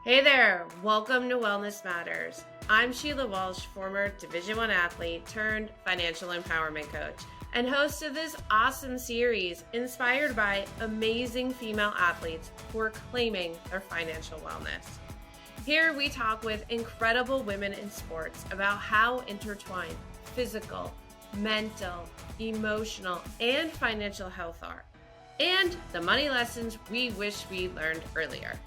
Hey there, welcome to Wellness Matters. I'm Sheila Walsh, former Division I athlete turned financial empowerment coach and host of this awesome series inspired by amazing female athletes who are claiming their financial wellness. Here we talk with incredible women in sports about how intertwined physical, mental, emotional, and financial health are, and the money lessons we wish we learned earlier.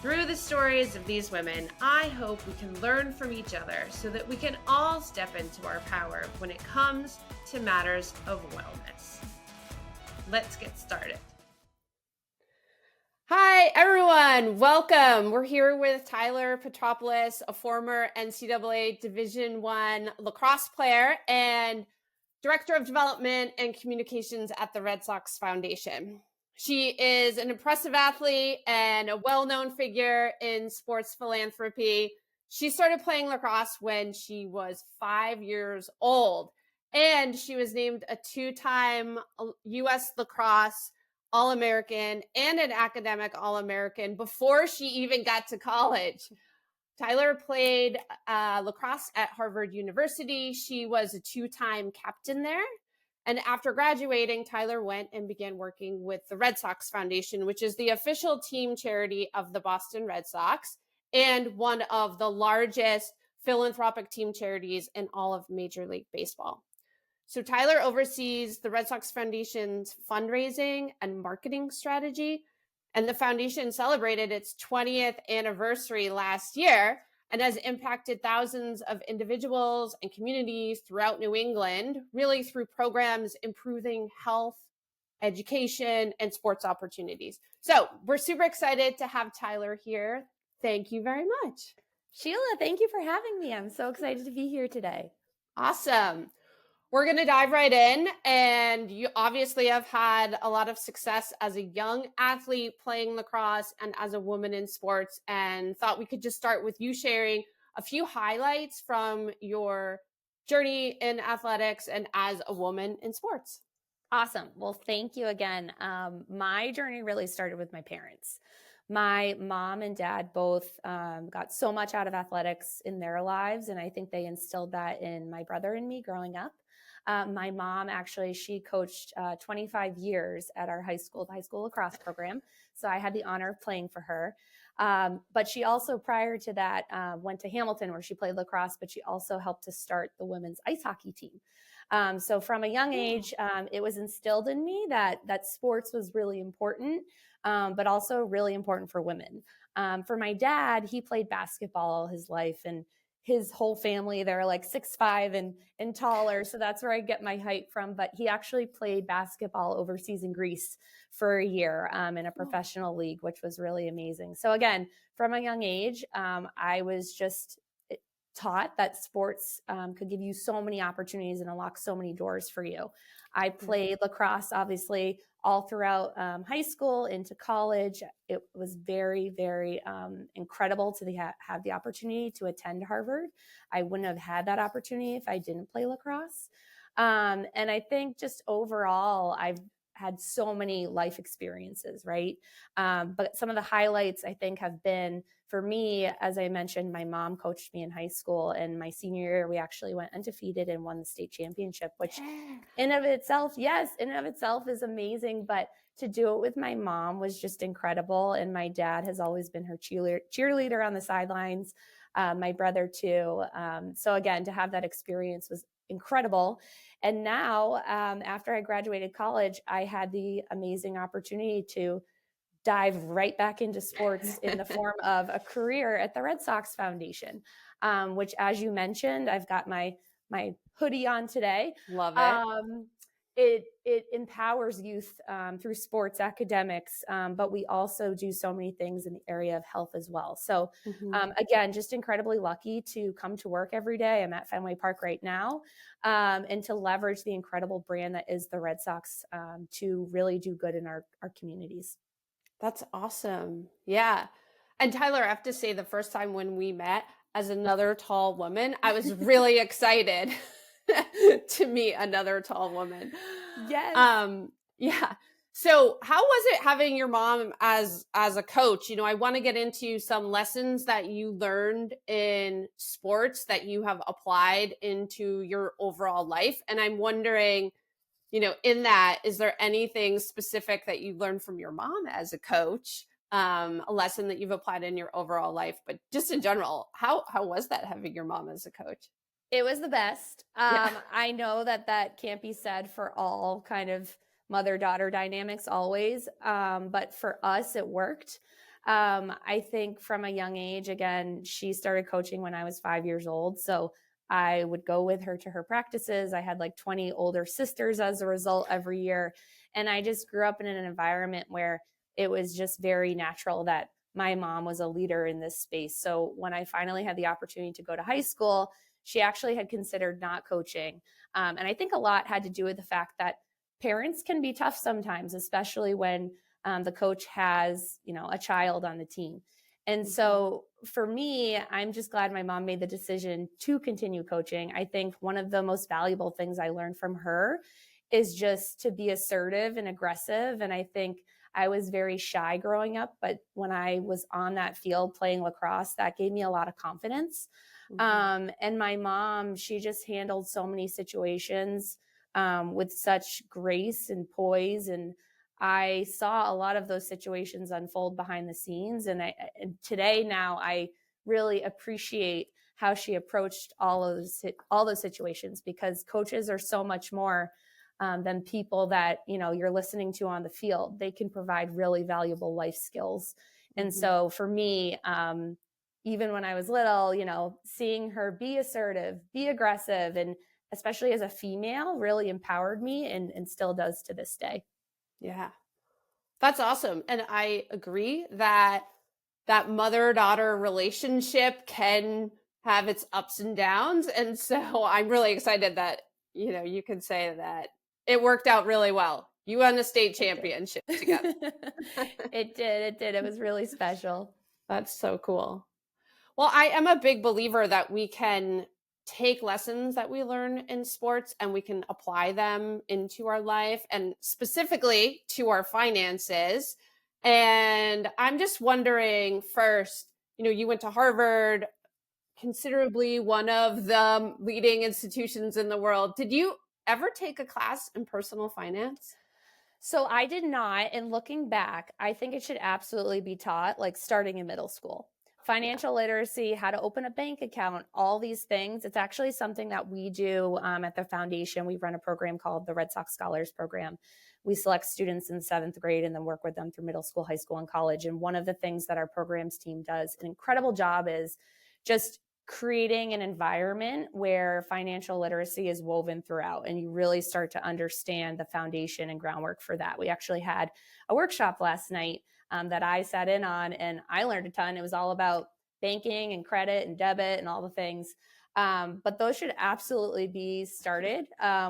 Through the stories of these women, I hope we can learn from each other so that we can all step into our power when it comes to matters of wellness. Let's get started. Hi, everyone. Welcome. We're here with Tyler Petropulos, a former NCAA Division I lacrosse player and Director of Development and Communications at the Red Sox Foundation. She is an impressive athlete and a well-known figure in sports philanthropy. She started playing lacrosse when she was 5 years old, and she was named a two-time U.S. Lacrosse All-American and an academic All-American before she even got to college. Tyler played lacrosse at Harvard University. She was a two-time captain there. And after graduating, Tyler went and began working with the Red Sox Foundation, which is the official team charity of the Boston Red Sox and one of the largest philanthropic team charities in all of Major League Baseball. So Tyler oversees the Red Sox Foundation's fundraising and marketing strategy, and the foundation celebrated its 20th anniversary last year and has impacted thousands of individuals and communities throughout New England, really through programs improving health, education, and sports opportunities. So we're super excited to have Tyler here. Thank you very much. Sheila, thank you for having me. I'm so excited to be here today. Awesome. We're going to dive right in, and you obviously have had a lot of success as a young athlete playing lacrosse and as a woman in sports, and thought we could just start with you sharing a few highlights from your journey in athletics and as a woman in sports. Awesome. Well, thank you again. My journey really started with my parents. My mom and dad both got so much out of athletics in their lives, and I think they instilled that in my brother and me growing up. My mom, actually, she coached 25 years at our high school, the high school lacrosse program. So I had the honor of playing for her. But she also, prior to that, went to Hamilton where she played lacrosse, but she also helped to start the women's ice hockey team. So from a young age, it was instilled in me that sports was really important, but also really important for women. For my dad, he played basketball all his life, and his whole family, they're like 6'5" and taller. So that's where I get my height from. But he actually played basketball overseas in Greece for a year in a professional league, which was really amazing. So again, from a young age, I was just taught that sports could give you so many opportunities and unlock so many doors for you. I played lacrosse, obviously, all throughout high school into college. It was very, very incredible to have the opportunity to attend Harvard. I wouldn't have had that opportunity if I didn't play lacrosse. And I think just overall, I've had so many life experiences, right? But some of the highlights I think have been, for me, as I mentioned, my mom coached me in high school, and my senior year, we actually went undefeated and won the state championship, which in of itself is amazing. But to do it with my mom was just incredible. And my dad has always been her cheerleader on the sidelines, my brother too. So again, to have that experience was incredible. And now, after I graduated college, I had the amazing opportunity to dive right back into sports in the form of a career at the Red Sox Foundation, which, as you mentioned, I've got my hoodie on today. Love it. It empowers youth through sports, academics, but we also do so many things in the area of health as well. So again, just incredibly lucky to come to work every day. I'm at Fenway Park right now, and to leverage the incredible brand that is the Red Sox to really do good in our communities. That's awesome. Yeah. And Tyler, I have to say, the first time when we met as another tall woman, I was really excited to meet another tall woman. Yes. Yeah. So, how was it having your mom as a coach? I want to get into some lessons that you learned in sports that you have applied into your overall life, and I'm wondering, in that, is there anything specific that you learned from your mom as a coach, a lesson that you've applied in your overall life, but just in general, how was that having your mom as a coach? It was the best. Yeah. I know that that can't be said for all kind of mother-daughter dynamics always, but for us, it worked. I think from a young age, again, she started coaching when I was 5 years old. So I would go with her to her practices. I had like 20 older sisters as a result every year. And I just grew up in an environment where it was just very natural that my mom was a leader in this space. So when I finally had the opportunity to go to high school, she actually had considered not coaching. And I think a lot had to do with the fact that parents can be tough sometimes, especially when the coach has, a child on the team. And Mhm. so for me, I'm just glad my mom made the decision to continue coaching. I think one of the most valuable things I learned from her is just to be assertive and aggressive. And I think I was very shy growing up, but when I was on that field playing lacrosse, that gave me a lot of confidence. Mhm. And my mom, she just handled so many situations with such grace and poise. And I saw a lot of those situations unfold behind the scenes. And today now I really appreciate how she approached all those situations, because coaches are so much more than people that you're listening to on the field. They can provide really valuable life skills. And Mhm. so for me, even when I was little, seeing her be assertive, be aggressive, and especially as a female really empowered me and still does to this day. Yeah. That's awesome. And I agree that that mother-daughter relationship can have its ups and downs. And so I'm really excited that, you can say that it worked out really well. You won the state It did. championship together. It did. It did. It was really special. That's so cool. Well, I am a big believer that we can take lessons that we learn in sports and we can apply them into our life and specifically to our finances. And I'm just wondering first, you went to Harvard, considerably one of the leading institutions in the world. Did you ever take a class in personal finance? So I did not. And looking back, I think it should absolutely be taught, like starting in middle school. Yeah. Financial literacy, how to open a bank account, all these things. It's actually something that we do at the foundation. We run a program called the Red Sox Scholars Program. We select students in seventh grade and then work with them through middle school, high school, and college. And one of the things that our programs team does an incredible job is just creating an environment where financial literacy is woven throughout and you really start to understand the foundation and groundwork for that. We actually had a workshop last night that I sat in on and I learned a ton. It was all about banking and credit and debit and all the things. But those should absolutely be started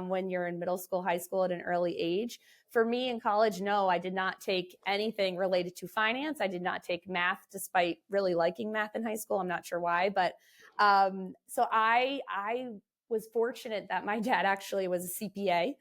when you're in middle school, high school at an early age. For me in college, no, I did not take anything related to finance. I did not take math, despite really liking math in high school. I'm not sure why, but so I was fortunate that my dad actually was a CPA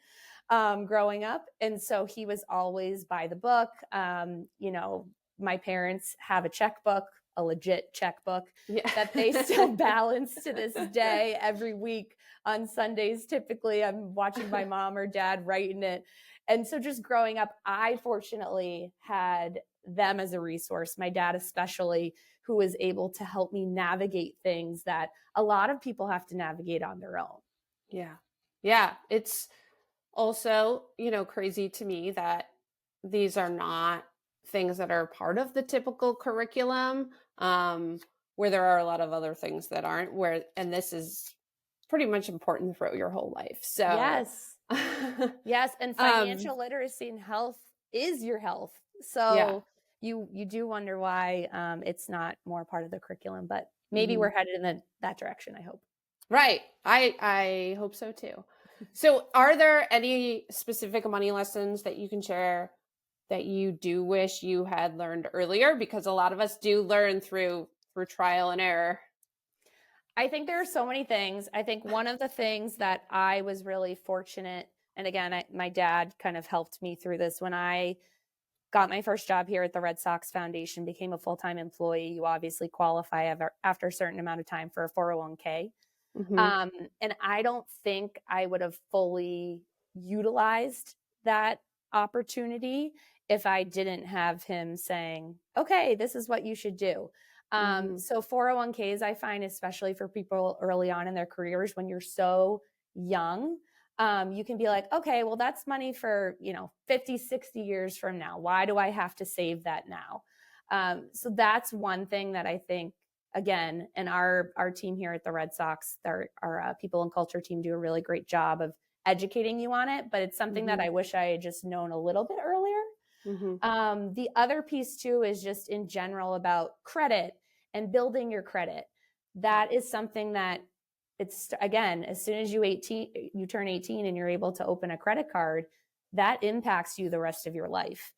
growing up, and so he was always by the book. My parents have a checkbook, a legit checkbook Yeah. that they still balance to this day every week on Sundays. Typically, I'm watching my mom or dad writing it. And so just growing up, I fortunately had them as a resource, my dad especially, who was able to help me navigate things that a lot of people have to navigate on their own. Yeah. Yeah. It's also, crazy to me that these are not things that are part of the typical curriculum, where there are a lot of other things that aren't, and this is pretty much important throughout your whole life. So, Yes. Yes, and um, financial literacy and health is your health. yeah. So you do wonder why it's not more part of the curriculum, but maybe Mhm. we're headed in that direction, I hope. Right. I hope so too. So, are there any specific money lessons that you can share that you do wish you had learned earlier? Because a lot of us do learn through trial and error. I think there are so many things. I think one of the things that I was really fortunate And again, my dad kind of helped me through this. When I got my first job here at the Red Sox Foundation, became a full-time employee, you obviously qualify after a certain amount of time for a 401k. Mm-hmm. And I don't think I would have fully utilized that opportunity if I didn't have him saying, okay, this is what you should do. Mm-hmm. So 401ks, I find, especially for people early on in their careers, when you're so young, you can be like, okay, well, that's money for, 50, 60 years from now. Why do I have to save that now? So that's one thing that I think, again, and our team here at the Red Sox, our people and culture team, do a really great job of educating you on it, but it's something that I wish I had just known a little bit earlier. The other piece too is just in general about credit and building your credit. That is something that it's, again, as soon as you turn 18 and you're able to open a credit card, that impacts you the rest of your life.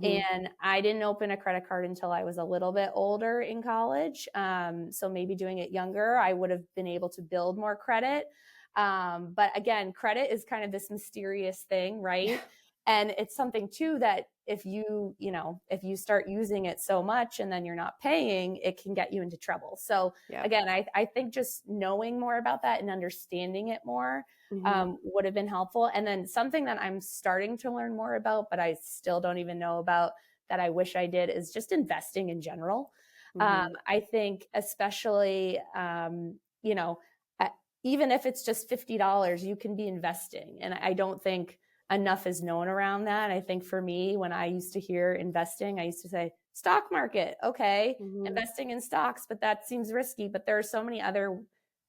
And I didn't open a credit card until I was a little bit older in college. So maybe doing it younger, I would have been able to build more credit. But again, credit is kind of this mysterious thing, right? And it's something too that if you start using it so much and then you're not paying, it can get you into trouble. So again, I think just knowing more about that and understanding it more would have been helpful. And then something that I'm starting to learn more about, but I still don't even know about, that I wish I did, is just investing in general. I think especially, even if it's just $50, you can be investing. And I don't think enough is known around that. I think for me, when I used to hear investing, I used to say stock market. Okay, investing in stocks, but that seems risky. But there are so many other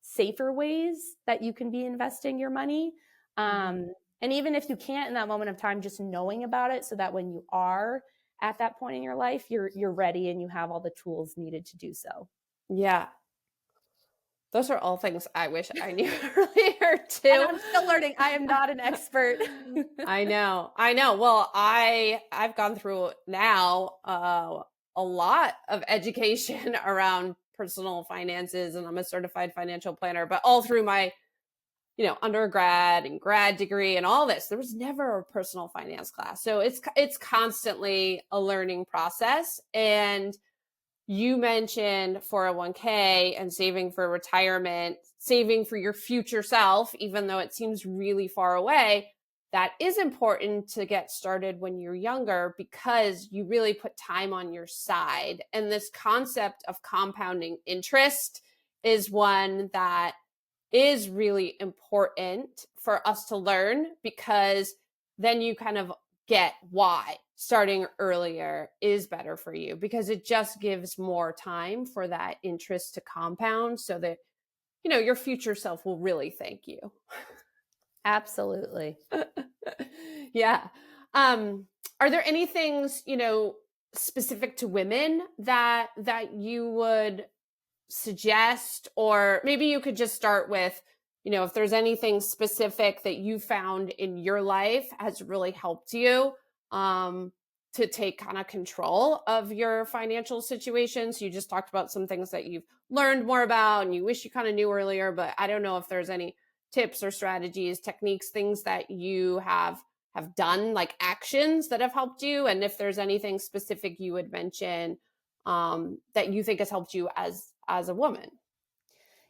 safer ways that you can be investing your money. And even if you can't in that moment of time, just knowing about it so that when you are at that point in your life, you're ready and you have all the tools needed to do so. Yeah. Those are all things I wish I knew earlier too. And I'm still learning. I am not an expert. I know. Well, I've gone through now a lot of education around personal finances, and I'm a certified financial planner, but all through my, undergrad and grad degree and all this, there was never a personal finance class. So it's constantly a learning process. And you mentioned 401k and saving for retirement, saving for your future self, even though it seems really far away. That is important to get started when you're younger because you really put time on your side. And this concept of compounding interest is one that is really important for us to learn, because then you kind of get why starting earlier is better for you, because it just gives more time for that interest to compound so that, your future self will really thank you. Absolutely. Yeah. Are there any things, specific to women that you would suggest, or maybe you could just start with, if there's anything specific that you found in your life has really helped you to take kind of control of your financial situations. You just talked about some things that you've learned more about and you wish you kind of knew earlier, but I don't know if there's any tips or strategies, techniques, things that you have done, like actions that have helped you, and if there's anything specific you would mention that you think has helped you as a woman.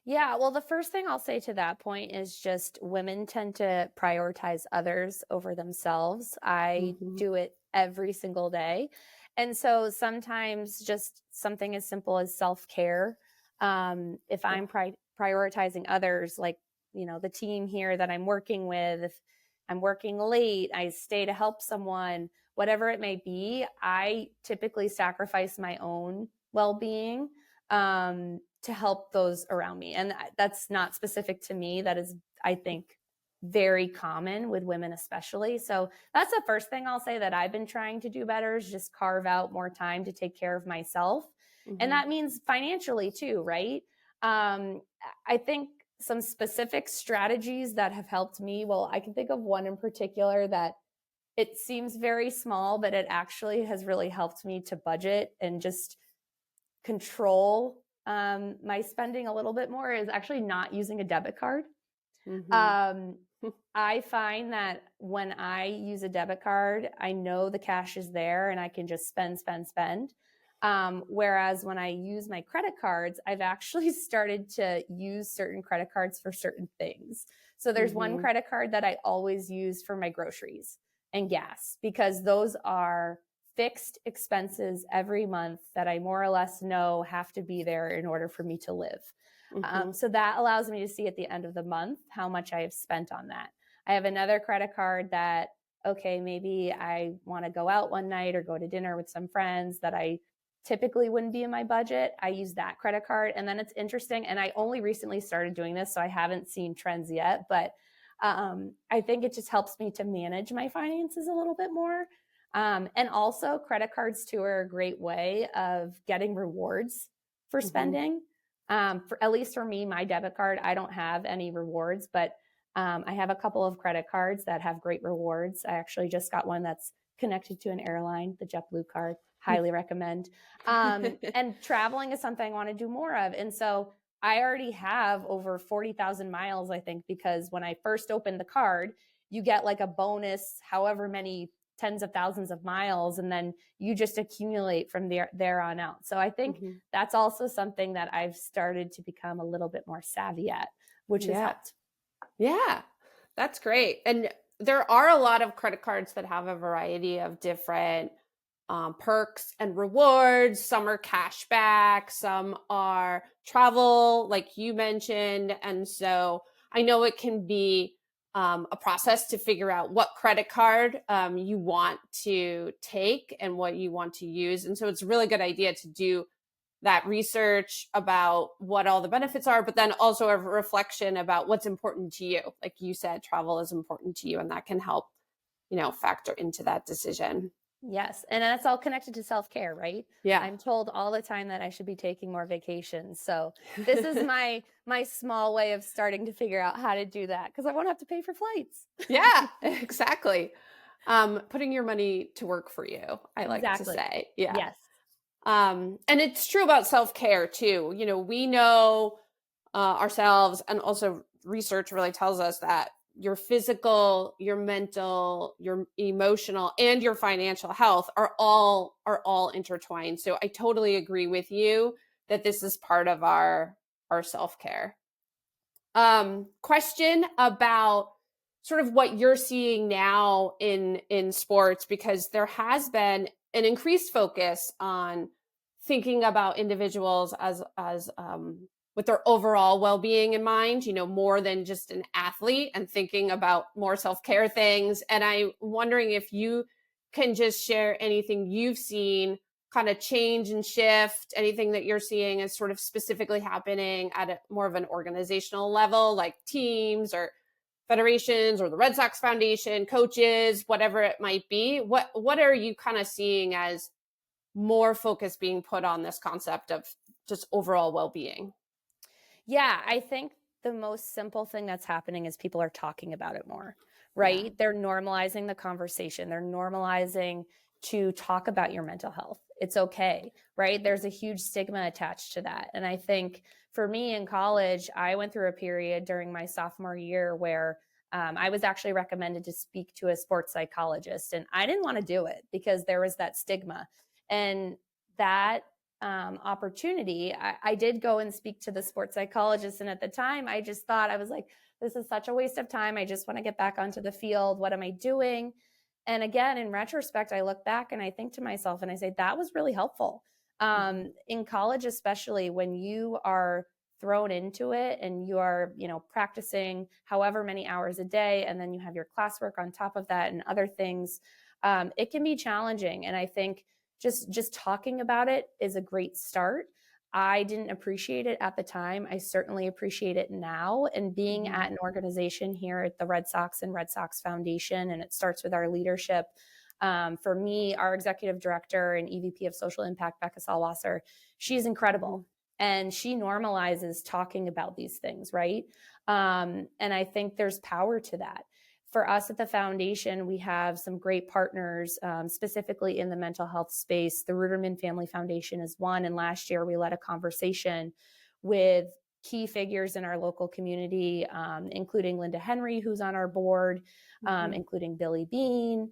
Yeah, well, the first thing I'll say to that point is just women tend to prioritize others over themselves. I do it every single day. And so sometimes just something as simple as self-care. If I'm prioritizing others, like, the team here that I'm working with, if I'm working late, I stay to help someone, whatever it may be, I typically sacrifice my own well-being to help those around me. And that's not specific to me. That is, I think, very common with women, especially. So that's the first thing I'll say that I've been trying to do better, is just carve out more time to take care of myself. And that means financially too, right? I think some specific strategies that have helped me, well, I can think of one in particular that it seems very small, but it actually has really helped me to budget and just control my spending a little bit more, is actually not using a debit card. I find that when I use a debit card, I know the cash is there and I can just spend, spend, spend. Whereas when I use my credit cards, I've actually started to use certain credit cards for certain things. So there's one credit card that I always use for my groceries and gas, because those are fixed expenses every month that I more or less know have to be there in order for me to live. So that allows me to see at the end of the month how much I have spent on that. I have another credit card that, okay, maybe I want to go out one night or go to dinner with some friends that I typically wouldn't be in my budget. I use that credit card. And then it's interesting. And I only recently started doing this, so I haven't seen trends yet, but I think it just helps me to manage my finances a little bit more. And also credit cards too are a great way of getting rewards for spending. For at least for me, my debit card, I don't have any rewards, but I have a couple of credit cards that have great rewards. I actually just got one that's connected to an airline, the JetBlue card. Highly recommend. And traveling is something I want to do more of. And so I already have over 40,000 miles, I think, because when I first opened the card, you get like a bonus, however many tens of thousands of miles, and then you just accumulate from there on out. So I think that's also something that I've started to become a little bit more savvy at, which has helped. Yeah, that's great. And there are a lot of credit cards that have a variety of different perks and rewards. Some are cash back, some are travel, like you mentioned. And so I know it can be a process to figure out what credit card you want to take and what you want to use. And so it's a really good idea to do that research about what all the benefits are, but then also a reflection about what's important to you. Like you said, travel is important to you, and that can help, factor into that decision. Yes. And that's all connected to self-care, right? Yeah. I'm told all the time that I should be taking more vacations. So this is my small way of starting to figure out how to do that, because I won't have to pay for flights. Yeah, exactly. Putting your money to work for you, I like to say. Yeah. Yes. And it's true about self-care too. We know ourselves, and also research really tells us that your physical, your mental, your emotional, and your financial health are all intertwined. So I totally agree with you that this is part of our self-care. Question about sort of what you're seeing now in sports, because there has been an increased focus on thinking about individuals as with their overall well-being in mind, more than just an athlete, and thinking about more self-care things. And I'm wondering if you can just share anything you've seen kind of change and shift, anything that you're seeing is sort of specifically happening at a more of an organizational level, like teams or federations or the Red Sox Foundation, coaches, whatever it might be. What are you kind of seeing as more focus being put on this concept of just overall well-being? Yeah, I think the most simple thing that's happening is people are talking about it more, right? Yeah. They're normalizing the conversation. They're normalizing to talk about your mental health. It's okay, right? There's a huge stigma attached to that. And I think for me in college, I went through a period during my sophomore year where I was actually recommended to speak to a sports psychologist, and I didn't want to do it because there was that stigma. And that opportunity, I did go and speak to the sports psychologist. And at the time, I just thought, I was like, this is such a waste of time. I just want to get back onto the field. What am I doing? And again, in retrospect, I look back and I think to myself and I say, that was really helpful. In college, especially when you are thrown into it and you are, practicing however many hours a day, and then you have your classwork on top of that and other things, it can be challenging. And I think just talking about it is a great start. I didn't appreciate it at the time. I certainly appreciate it now. And being at an organization here at the Red Sox and Red Sox Foundation, and it starts with our leadership. For me, our executive director and EVP of social impact, Becca Salwasser, she's incredible. And she normalizes talking about these things, right? And I think there's power to that. For us at the foundation, we have some great partners, specifically in the mental health space. The Ruderman Family Foundation is one. And last year, we led a conversation with key figures in our local community, including Linda Henry, who's on our board, including Billy Bean,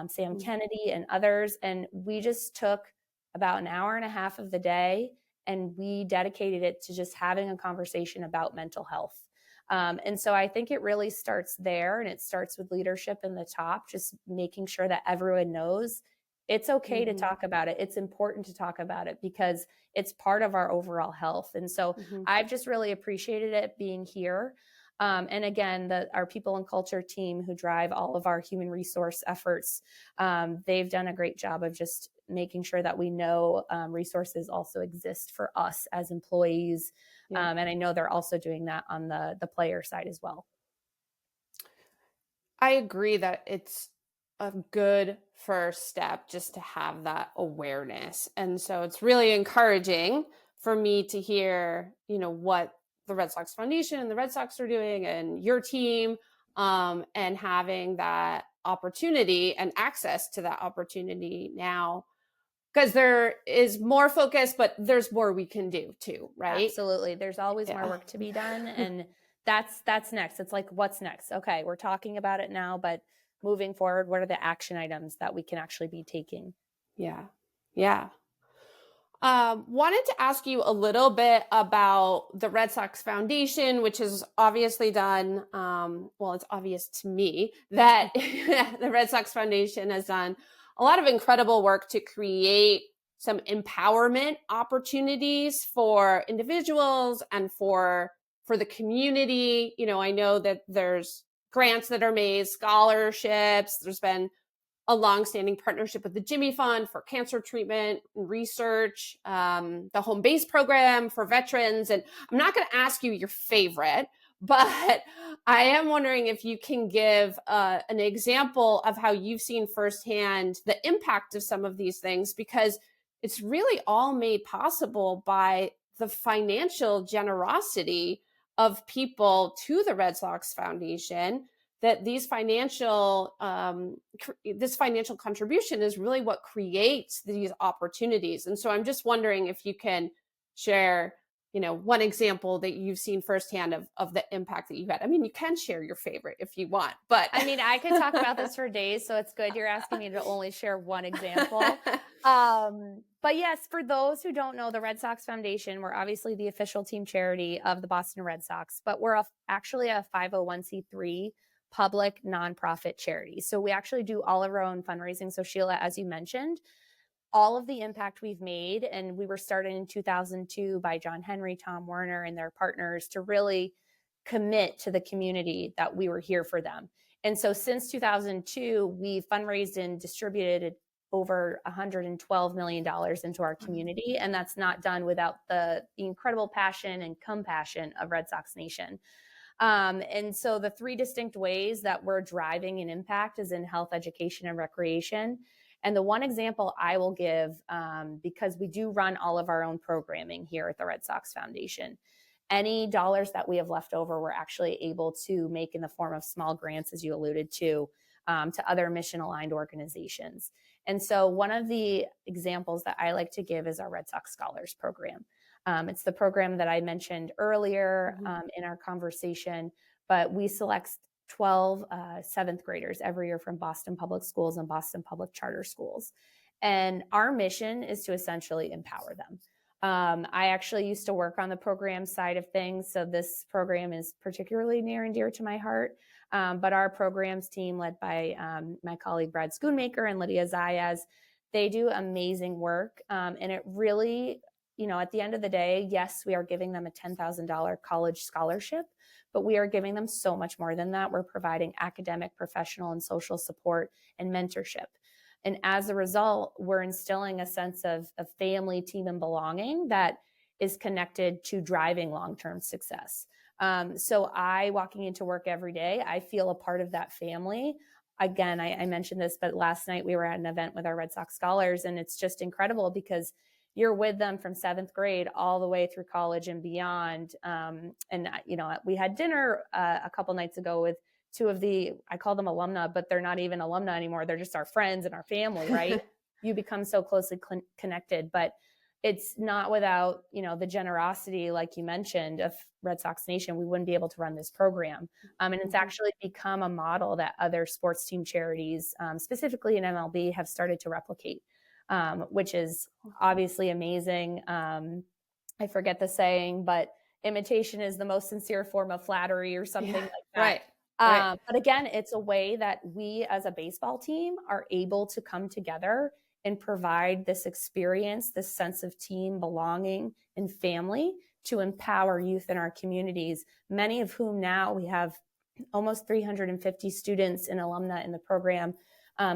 Sam Kennedy, and others. And we just took about an hour and a half of the day and we dedicated it to just having a conversation about mental health. And so I think it really starts there, and it starts with leadership in the top, just making sure that everyone knows it's okay to talk about it. It's important to talk about it because it's part of our overall health. And so I've just really appreciated it being here. And again, our people and culture team who drive all of our human resource efforts, they've done a great job of just making sure that we know resources also exist for us as employees. And I know they're also doing that on the player side as well. I agree that it's a good first step just to have that awareness. And so it's really encouraging for me to hear, what the Red Sox Foundation and the Red Sox are doing and your team, and having that opportunity and access to that opportunity now, because there is more focus, but there's more we can do too, right? Absolutely. There's always more work to be done. And that's next. It's like, what's next? Okay, we're talking about it now, but moving forward, what are the action items that we can actually be taking? Yeah. Wanted to ask you a little bit about the Red Sox Foundation, which has obviously done, it's obvious to me that the Red Sox Foundation has done a lot of incredible work to create some empowerment opportunities for individuals and for the community. I know that there's grants that are made, scholarships. There's been a longstanding partnership with the Jimmy Fund for cancer treatment and research, the home base program for veterans. And I'm not going to ask you your favorite, but I am wondering if you can give an example of how you've seen firsthand the impact of some of these things, because it's really all made possible by the financial generosity of people to the Red Sox Foundation, that this financial contribution is really what creates these opportunities. And so I'm just wondering if you can share, one example that you've seen firsthand of the impact that you've had. I mean, you can share your favorite if you want, but I mean, I could talk about this for days, so it's good you're asking me to only share one example. But yes, for those who don't know, the Red Sox Foundation, we're obviously the official team charity of the Boston Red Sox, but we're actually a 501c3 public nonprofit charity. So we actually do all of our own fundraising. So Sheila, as you mentioned, all of the impact we've made, and we were started in 2002 by John Henry, Tom Werner, and their partners to really commit to the community that we were here for them. And so since 2002, we fundraised and distributed over $112 million into our community. And that's not done without the incredible passion and compassion of Red Sox Nation. And so the three distinct ways that we're driving an impact is in health, education, and recreation. And the one example I will give, because we do run all of our own programming here at the Red Sox Foundation, any dollars that we have left over, we're actually able to make in the form of small grants, as you alluded to other mission-aligned organizations. And so one of the examples that I like to give is our Red Sox Scholars Program. It's the program that I mentioned earlier in our conversation, but we select 12 seventh graders every year from Boston Public Schools and Boston Public Charter Schools. And our mission is to essentially empower them. I actually used to work on the program side of things, so this program is particularly near and dear to my heart. But our programs team, led by my colleague Brad Schoonmaker and Lydia Zayas, they do amazing work. And it really, at the end of the day, yes, we are giving them a $10,000 college scholarship, but we are giving them so much more than that. We're providing academic, professional, and social support and mentorship. And as a result, we're instilling a sense of family, team, and belonging that is connected to driving long-term success. So walking into work every day, I feel a part of that family. Again, I mentioned this, but last night we were at an event with our Red Sox scholars, and it's just incredible because you're with them from seventh grade all the way through college and beyond. We had dinner a couple nights ago with two of I call them alumna, but they're not even alumna anymore. They're just our friends and our family, right? You become so closely connected. But it's not without, the generosity, like you mentioned, of Red Sox Nation, we wouldn't be able to run this program. And it's Mhm. actually become a model that other sports team charities, specifically in MLB, have started to replicate, which is obviously amazing. I forget the saying, but imitation is the most sincere form of flattery or something Yeah, like that. right, right. But again, it's a way that we as a baseball team are able to come together and provide this experience, this sense of team belonging and family to empower youth in our communities, many of whom now we have almost 350 students and alumni in the program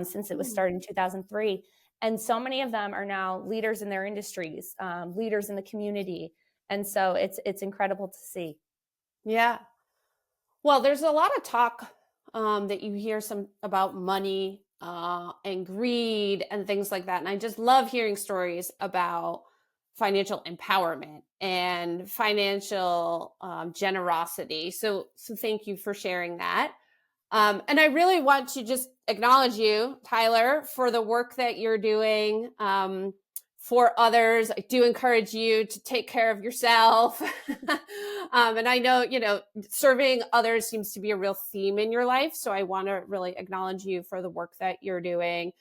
since it was started in 2003. And so many of them are now leaders in their industries, leaders in the community. And so it's incredible to see. Yeah. Well, there's a lot of talk that you hear some about money and greed and things like that. And I just love hearing stories about financial empowerment and financial generosity. So thank you for sharing that. And I really want to just acknowledge you, Tyler, for the work that you're doing for others. I do encourage you to take care of yourself. And I know, serving others seems to be a real theme in your life. So I want to really acknowledge you for the work that you're doing.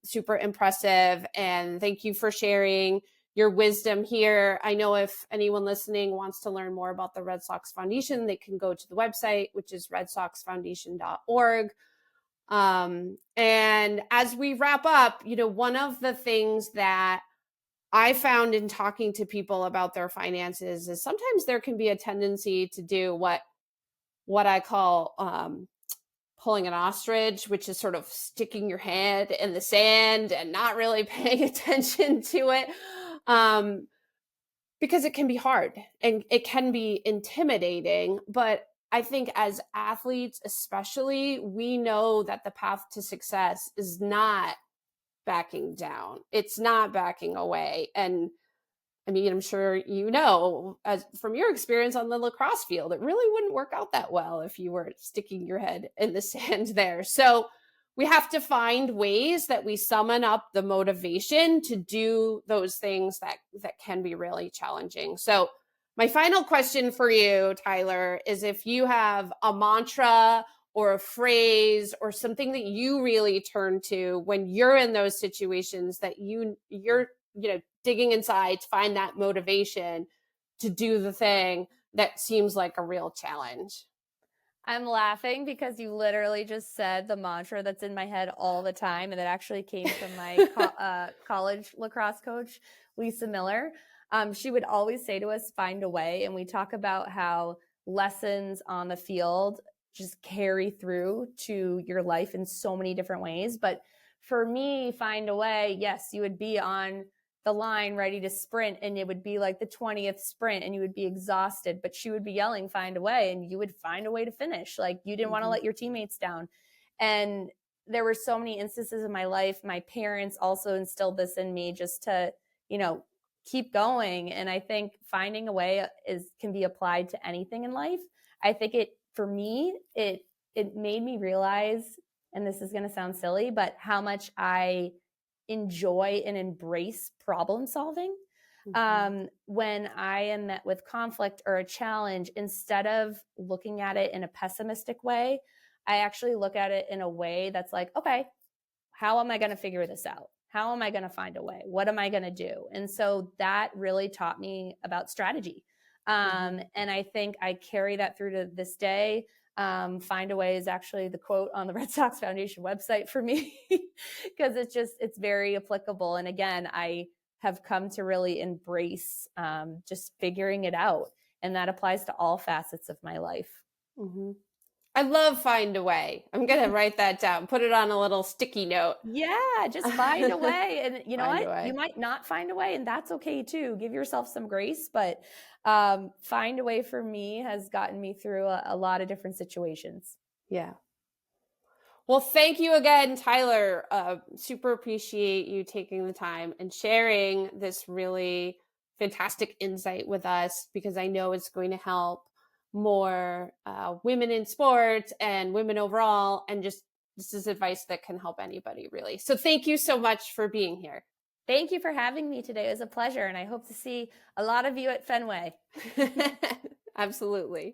Super impressive. And thank you for sharing your wisdom here. I know if anyone listening wants to learn more about the Red Sox Foundation, they can go to the website, which is redsoxfoundation.org. And as we wrap up, one of the things that I found in talking to people about their finances is sometimes there can be a tendency to do what I call pulling an ostrich, which is sort of sticking your head in the sand and not really paying attention to it. Because it can be hard and it can be intimidating. But I think as athletes, especially, we know that the path to success is not backing down, it's not backing away. And I mean, I'm sure as from your experience on the lacrosse field, it really wouldn't work out that well if you were sticking your head in the sand there. So we have to find ways that we summon up the motivation to do those things that can be really challenging. So my final question for you, Tyler, is if you have a mantra or a phrase or something that you really turn to when you're in those situations that you're digging inside to find that motivation to do the thing that seems like a real challenge. I'm laughing because you literally just said the mantra that's in my head all the time, and that actually came from my college lacrosse coach, Lisa Miller. She would always say to us, find a way. And we talk about how lessons on the field just carry through to your life in so many different ways. But for me, find a way, yes, you would be on the line ready to sprint, and it would be like the 20th sprint and you would be exhausted, but she would be yelling, find a way, and you would find a way to finish. Like, you didn't want to let your teammates down. And there were so many instances in my life. My parents also instilled this in me just to, keep going. And I think finding a way can be applied to anything in life. I think for me, it made me realize, and this is going to sound silly, but how much I enjoy and embrace problem solving. When I am met with conflict or a challenge, instead of looking at it in a pessimistic way, I actually look at it in a way that's like, okay, how am I going to figure this out? How am I going to find a way? What am I going to do? And so that really taught me about strategy. And I think I carry that through to this day. Find a way is actually the quote on the Red Sox Foundation website for me, because it's very applicable. And again, I have come to really embrace just figuring it out. And that applies to all facets of my life. Mm-hmm. I love find a way. I'm going to write that down, put it on a little sticky note. Yeah, just find a way. And you know Find a what? way. You might not find a way, and that's okay too. Give yourself some grace, but find a way for me has gotten me through a lot of different situations. Yeah. Well, thank you again, Tyler. Super appreciate you taking the time and sharing this really fantastic insight with us, because I know it's going to help more women in sports and women overall. And just this is advice that can help anybody, really. So thank you so much for being here. Thank you for having me today. It was a pleasure, and I hope to see a lot of you at Fenway. Absolutely.